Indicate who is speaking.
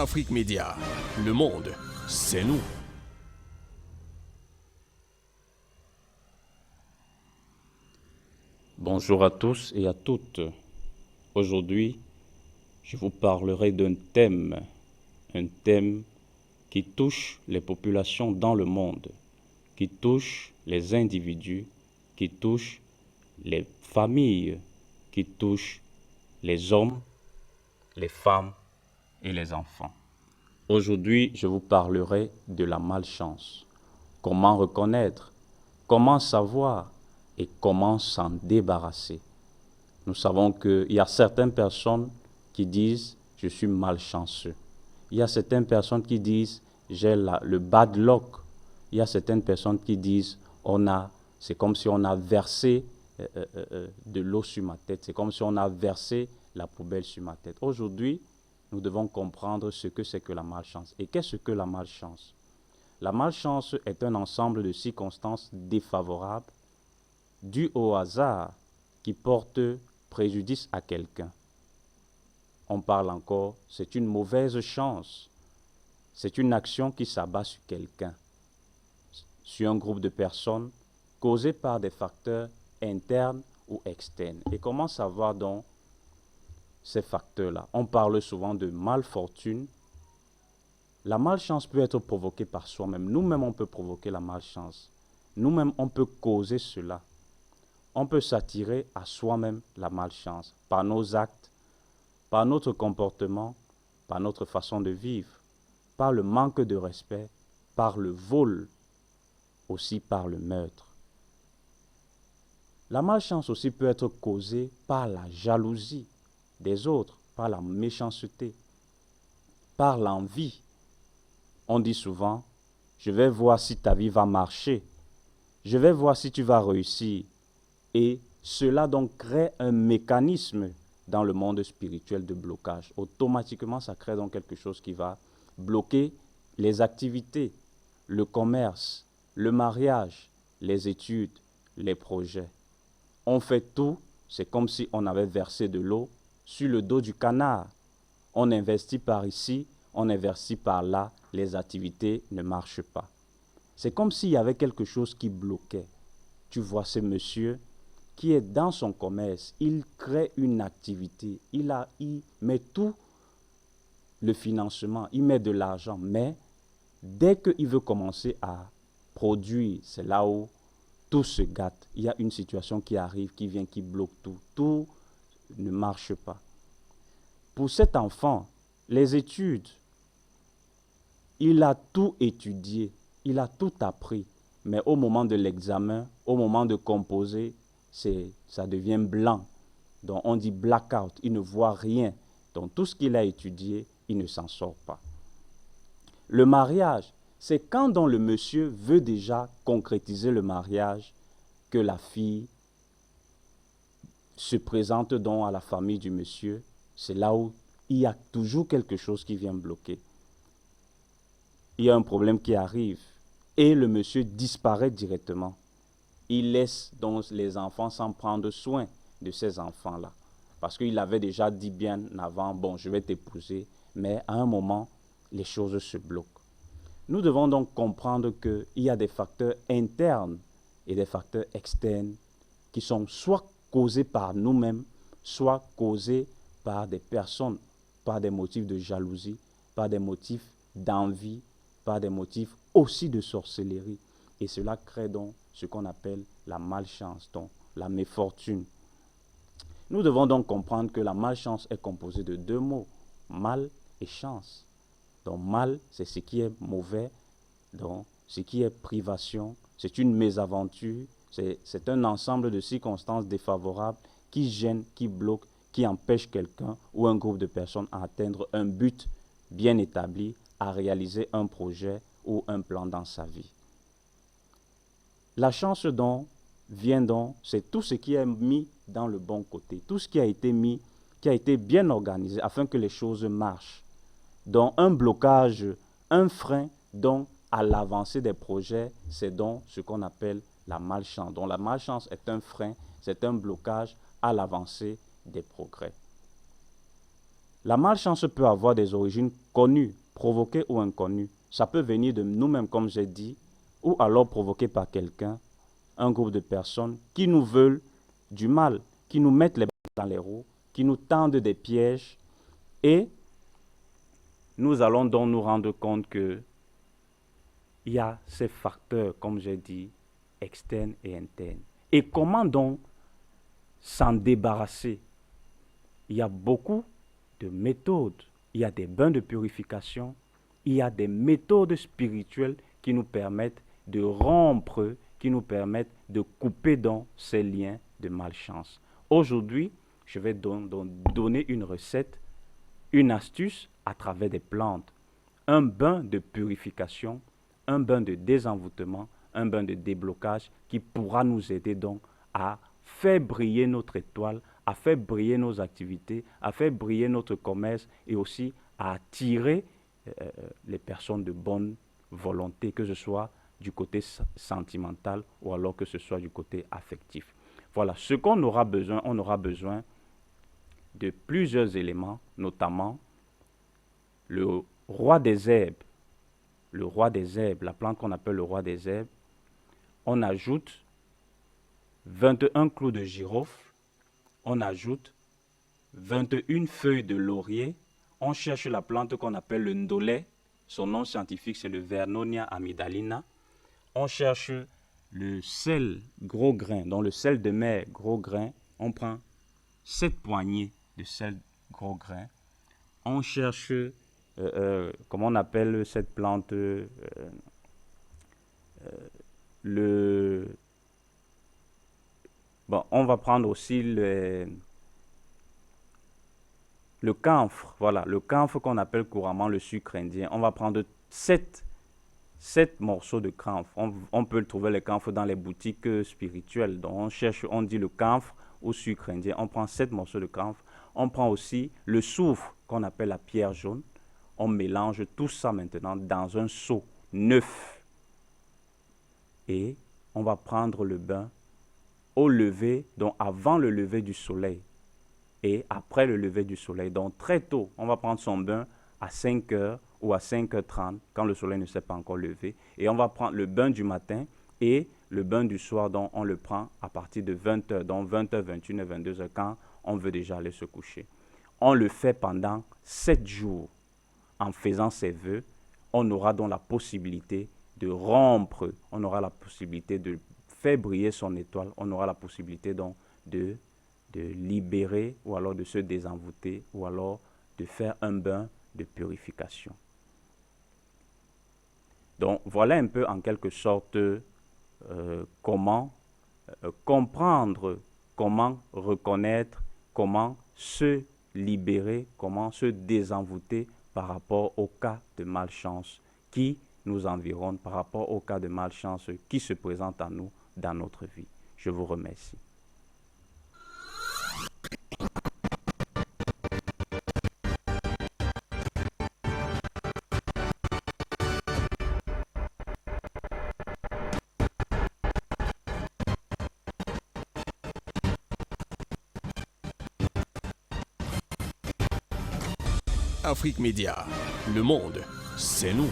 Speaker 1: Afrique Média. Le monde, c'est nous.
Speaker 2: Bonjour à tous et à toutes. Aujourd'hui, je vous parlerai d'un thème qui touche les populations dans le monde, qui touche les individus, qui touche les familles, qui touche les hommes, les femmes et les enfants. Aujourd'hui, je vous parlerai de la malchance. Comment reconnaître, comment savoir et comment s'en débarrasser. Nous savons qu'il y a certaines personnes qui disent « je suis malchanceux ». Il y a certaines personnes qui disent « j'ai le bad luck ». Il y a certaines personnes qui disent « c'est comme si on a versé de l'eau sur ma tête, c'est comme si on a versé la poubelle sur ma tête ». Aujourd'hui, nous devons comprendre ce que c'est que la malchance. Et qu'est-ce que la malchance? La malchance est un ensemble de circonstances défavorables dues au hasard qui portent préjudice à quelqu'un. On parle encore, c'est une mauvaise chance. C'est une action qui s'abat sur quelqu'un, sur un groupe de personnes, causée par des facteurs internes ou externes. Et comment savoir donc ces facteurs-là? On parle souvent de malfortune. La malchance peut être provoquée par soi-même. Nous-mêmes, on peut provoquer la malchance. Nous-mêmes, on peut causer cela. On peut s'attirer à soi-même la malchance par nos actes, par notre comportement, par notre façon de vivre, par le manque de respect, par le vol, aussi par le meurtre. La malchance aussi peut être causée par la jalousie des autres, par la méchanceté, par l'envie. On dit souvent, je vais voir si ta vie va marcher, je vais voir si tu vas réussir. Et cela donc crée un mécanisme dans le monde spirituel de blocage. Automatiquement, ça crée donc quelque chose qui va bloquer les activités, le commerce, le mariage, les études, les projets. On fait tout, c'est comme si on avait versé de l'eau sur le dos du canard. On investit par ici, on investit par là, les activités ne marchent pas. C'est comme s'il y avait quelque chose qui bloquait. Tu vois ce monsieur qui est dans son commerce, il crée une activité, il met tout le financement, il met de l'argent, mais dès qu'il veut commencer à produire, c'est là où tout se gâte. Il y a une situation qui arrive, qui vient, qui bloque tout. Tout ne marche pas. Pour cet enfant, les études, il a tout étudié, il a tout appris, mais au moment de l'examen, au moment de composer, ça devient blanc. Donc on dit blackout, il ne voit rien. Donc tout ce qu'il a étudié, il ne s'en sort pas. Le mariage, c'est quand donc le monsieur veut déjà concrétiser le mariage que la fille se présente donc à la famille du monsieur. C'est là où il y a toujours quelque chose qui vient bloquer. Il y a un problème qui arrive et le monsieur disparaît directement. Il laisse donc les enfants sans prendre soin de ces enfants-là. Parce qu'il avait déjà dit bien avant, bon, je vais t'épouser, mais à un moment, les choses se bloquent. Nous devons donc comprendre qu'il y a des facteurs internes et des facteurs externes qui sont soit causés par nous-mêmes, soit causés par des personnes, par des motifs de jalousie, par des motifs d'envie, par des motifs aussi de sorcellerie. Et cela crée donc ce qu'on appelle la malchance, donc la méfortune. Nous devons donc comprendre que la malchance est composée de deux mots, mal et chance. Donc mal, c'est ce qui est mauvais, donc ce qui est privation, c'est une mésaventure, c'est un ensemble de circonstances défavorables qui gênent, qui bloquent, qui empêchent quelqu'un ou un groupe de personnes à atteindre un but bien établi, à réaliser un projet ou un plan dans sa vie. La chance donc vient donc, c'est tout ce qui est mis dans le bon côté, tout ce qui a été mis, qui a été bien organisé afin que les choses marchent. Donc un blocage, un frein donc à l'avancée des projets, c'est donc ce qu'on appelle la malchance. Donc la malchance est un frein, c'est un blocage à l'avancée des progrès. La malchance peut avoir des origines connues, provoquées ou inconnues. Ça peut venir de nous-mêmes, comme j'ai dit, ou alors provoquée par quelqu'un, un groupe de personnes qui nous veulent du mal, qui nous mettent les bâtons dans les roues, qui nous tendent des pièges. Et nous allons donc nous rendre compte qu'il y a ces facteurs, comme j'ai dit, externes et internes. Et comment donc s'en débarrasser? Il y a beaucoup de méthodes. Il y a des bains de purification. Il y a des méthodes spirituelles qui nous permettent de rompre, qui nous permettent de couper dans ces liens de malchance. Aujourd'hui, je vais donc donner une recette, une astuce à travers des plantes. Un bain de purification, un bain de désenvoûtement, un bain de déblocage qui pourra nous aider donc à faire briller notre étoile, à faire briller nos activités, à faire briller notre commerce et aussi à attirer les personnes de bonne volonté, que ce soit du côté sentimental ou alors que ce soit du côté affectif. Voilà, ce qu'on aura besoin, on aura besoin de plusieurs éléments, notamment le roi des herbes. Le roi des herbes, la plante qu'on appelle le roi des herbes, on ajoute 21 clous de girofle, on ajoute 21 feuilles de laurier, on cherche la plante qu'on appelle le ndolé, son nom scientifique c'est le Vernonia amygdalina, on cherche le sel gros grain, donc le sel de mer gros grain, on prend 7 poignées de sel gros grain, on cherche, comment on appelle cette plante, bon, on va prendre aussi le camphre, voilà, le camphre qu'on appelle couramment le sucre indien. On va prendre 7 morceaux de camphre. On peut trouver les camphres dans les boutiques spirituelles. Donc on cherche, on dit le camphre ou sucre indien. On prend 7 morceaux de camphre. On prend aussi le soufre qu'on appelle la pierre jaune. On mélange tout ça maintenant dans un seau neuf. Et on va prendre le bain au lever, donc avant le lever du soleil et après le lever du soleil. Donc très tôt, on va prendre son bain à 5 heures ou à 5h30 quand le soleil ne s'est pas encore levé. Et on va prendre le bain du matin et le bain du soir, donc on le prend à partir de 20h, donc 20h, 21h, 22h quand on veut déjà aller se coucher. On le fait pendant 7 jours. En faisant ces vœux, on aura donc la possibilité de rompre, on aura la possibilité de faire briller son étoile, on aura la possibilité donc de libérer ou alors de se désenvoûter ou alors de faire un bain de purification. Donc voilà un peu en quelque sorte comment comprendre, comment reconnaître, comment se libérer, comment se désenvoûter par rapport au cas de malchance qui nous environne, par rapport au cas de malchance qui se présente à nous dans notre vie. Je vous remercie.
Speaker 1: Afrique Média, le monde, c'est nous.